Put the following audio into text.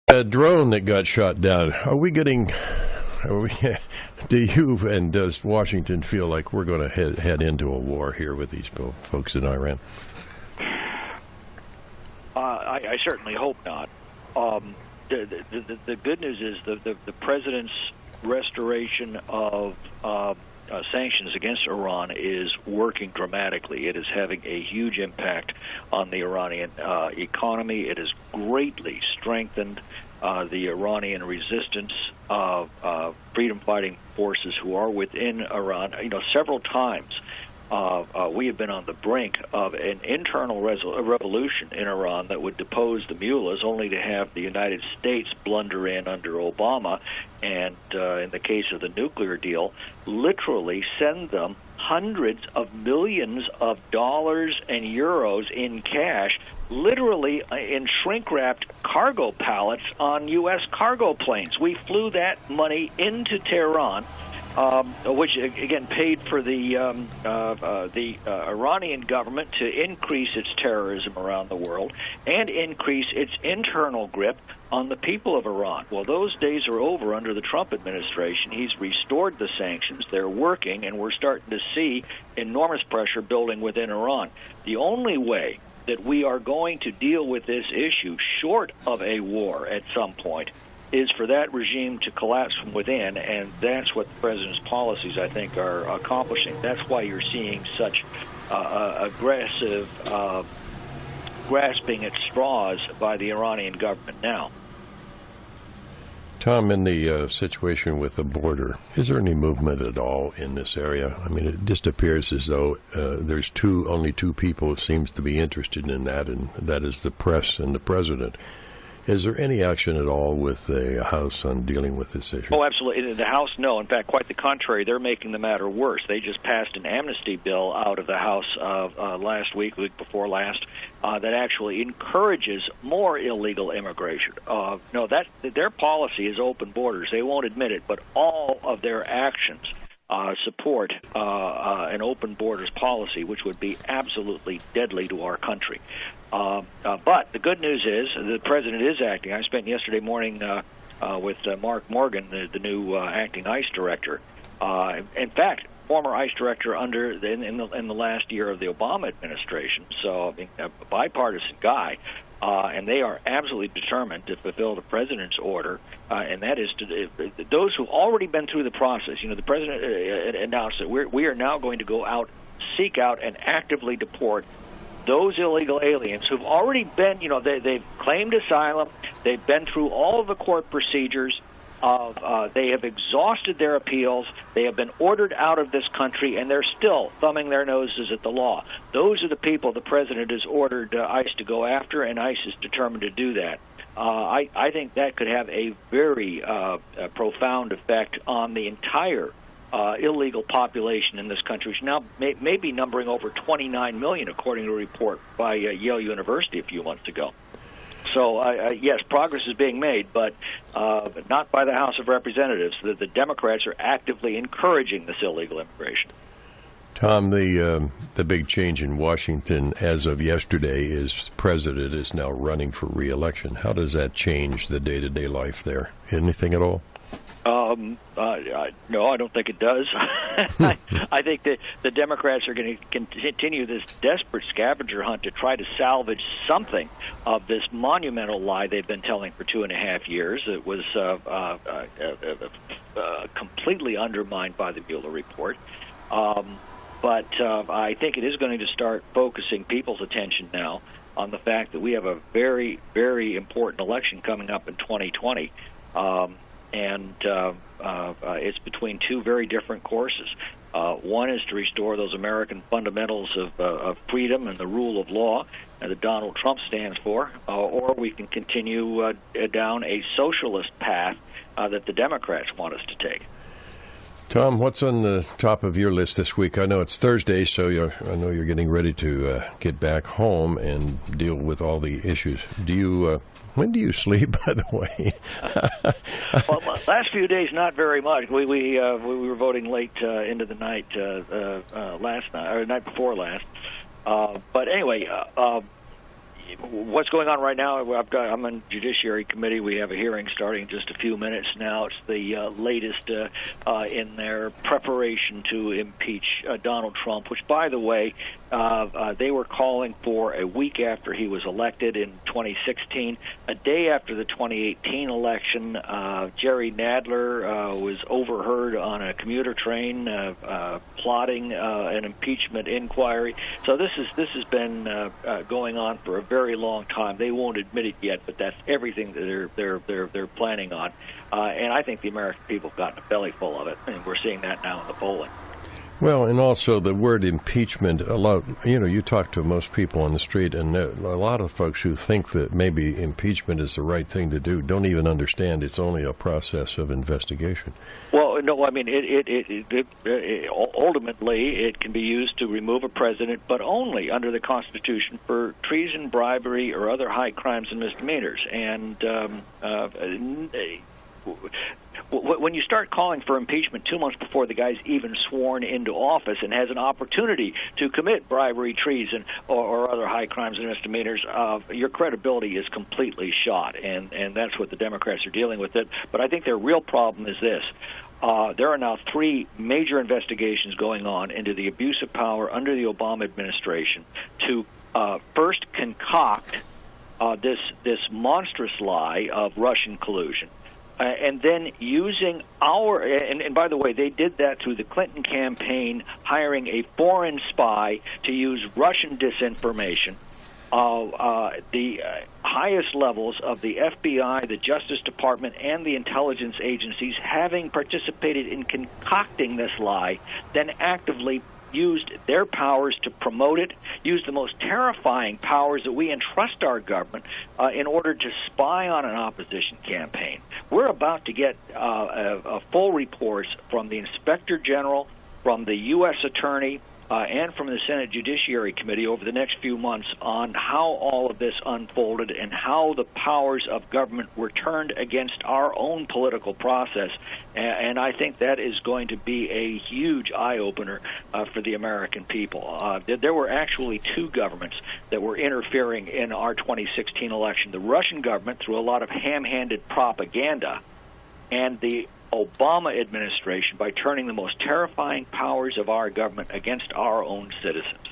Drone that got shot down. Do you and does Washington feel like we're going to head into a war here with these folks in Iran? I certainly hope not. The good news is the president's restoration of sanctions against Iran is working dramatically. It is having a huge impact on the Iranian economy. It has greatly strengthened the Iranian resistance freedom-fighting forces who are within Iran. Several times we have been on the brink of an internal revolution in Iran that would depose the mullahs, only to have the United States blunder in under Obama and, in the case of the nuclear deal, literally send them hundreds of millions of dollars and euros in cash, literally in shrink-wrapped cargo pallets on U.S. cargo planes. We flew that money into Tehran, which again paid for the Iranian government to increase its terrorism around the world and increase its internal grip on the people of Iran. Well, those days are over under the Trump administration. He's restored the sanctions. They're working, and we're starting to see enormous pressure building within Iran. The only way that we are going to deal with this issue, short of a war at some point, is for that regime to collapse from within, and that's what the president's policies, I think, are accomplishing. That's why you're seeing such aggressive grasping at straws by the Iranian government now. Tom, in the situation with the border, is there any movement at all in this area? I mean, it just appears as though there's only two people who seems to be interested in that, and that is the press and the president. Is there any action at all with the House on dealing with this issue? Oh, absolutely. The House, no. In fact, quite the contrary. They're making the matter worse. They just passed an amnesty bill out of the House last week, week before last, that actually encourages more illegal immigration. No, their policy is open borders. They won't admit it, but all of their actions support an open borders policy, which would be absolutely deadly to our country. But the good news is the president is acting. I spent yesterday morning with Mark Morgan, the new acting ICE director. In fact, former ICE director in the last year of the Obama administration. So, a bipartisan guy. And they are absolutely determined to fulfill the president's order, and that is to those who've already been through the process. The president announced that we are now going to go out, seek out, and actively deport those illegal aliens who've already been, they've claimed asylum, they've been through all of the court procedures, they have exhausted their appeals, they have been ordered out of this country, and they're still thumbing their noses at the law. Those are the people the president has ordered ICE to go after, and ICE is determined to do that. I think that could have a very profound effect on the entire illegal population in this country, which now may be numbering over 29 million, according to a report by Yale University a few months ago. So, yes, progress is being made, but not by the House of Representatives. The Democrats are actively encouraging this illegal immigration. Tom, the big change in Washington as of yesterday is president is now running for re-election. How does that change the day-to-day life there? Anything at all? No, I don't think it does. I think that the Democrats are going to continue this desperate scavenger hunt to try to salvage something of this monumental lie they've been telling for 2.5 years. It was completely undermined by the Mueller report. But I think it is going to start focusing people's attention now on the fact that we have a very, very important election coming up in 2020. And it's between two very different courses. One is to restore those American fundamentals of freedom and the rule of law that Donald Trump stands for, or we can continue down a socialist path that the Democrats want us to take. Tom, what's on the top of your list this week? I know it's Thursday, so I know you're getting ready to get back home and deal with all the issues. When do you sleep, by the way? Well, last few days, not very much. We were voting late into the night last night, or night before last. But anyway, what's going on right now, I'm on Judiciary Committee. We have a hearing starting in just a few minutes now. It's the latest in their preparation to impeach Donald Trump, which, by the way, they were calling for a week after he was elected in 2016. A day after the 2018 election, Jerry Nadler was overheard on a commuter train plotting an impeachment inquiry. So this has been going on for a very long time. They won't admit it yet, but that's everything that they're planning on. And I think the American people have gotten a belly full of it, and we're seeing that now in the polling. Well, and also the word impeachment, you talk to most people on the street, and a lot of folks who think that maybe impeachment is the right thing to do don't even understand it's only a process of investigation. Well, no, I mean, ultimately it can be used to remove a president, but only under the Constitution for treason, bribery, or other high crimes and misdemeanors. And when you start calling for impeachment 2 months before the guy's even sworn into office and has an opportunity to commit bribery, treason, or other high crimes and misdemeanors, your credibility is completely shot, and that's what the Democrats are dealing with it. But I think their real problem is this. There are now 3 major investigations going on into the abuse of power under the Obama administration to first concoct this monstrous lie of Russian collusion. And then using and by the way, they did that through the Clinton campaign, hiring a foreign spy to use Russian disinformation. The highest levels of the FBI, the Justice Department, and the intelligence agencies having participated in concocting this lie, then actively used their powers to promote it, used the most terrifying powers that we entrust our government in order to spy on an opposition campaign. We're about to get a full reports from the Inspector General, from the U.S. Attorney, and from the Senate Judiciary Committee over the next few months on how all of this unfolded and how the powers of government were turned against our own political process. And I think that is going to be a huge eye-opener for the American people. There were actually 2 governments that were interfering in our 2016 election. The Russian government, through a lot of ham-handed propaganda, and the Obama administration by turning the most terrifying powers of our government against our own citizens.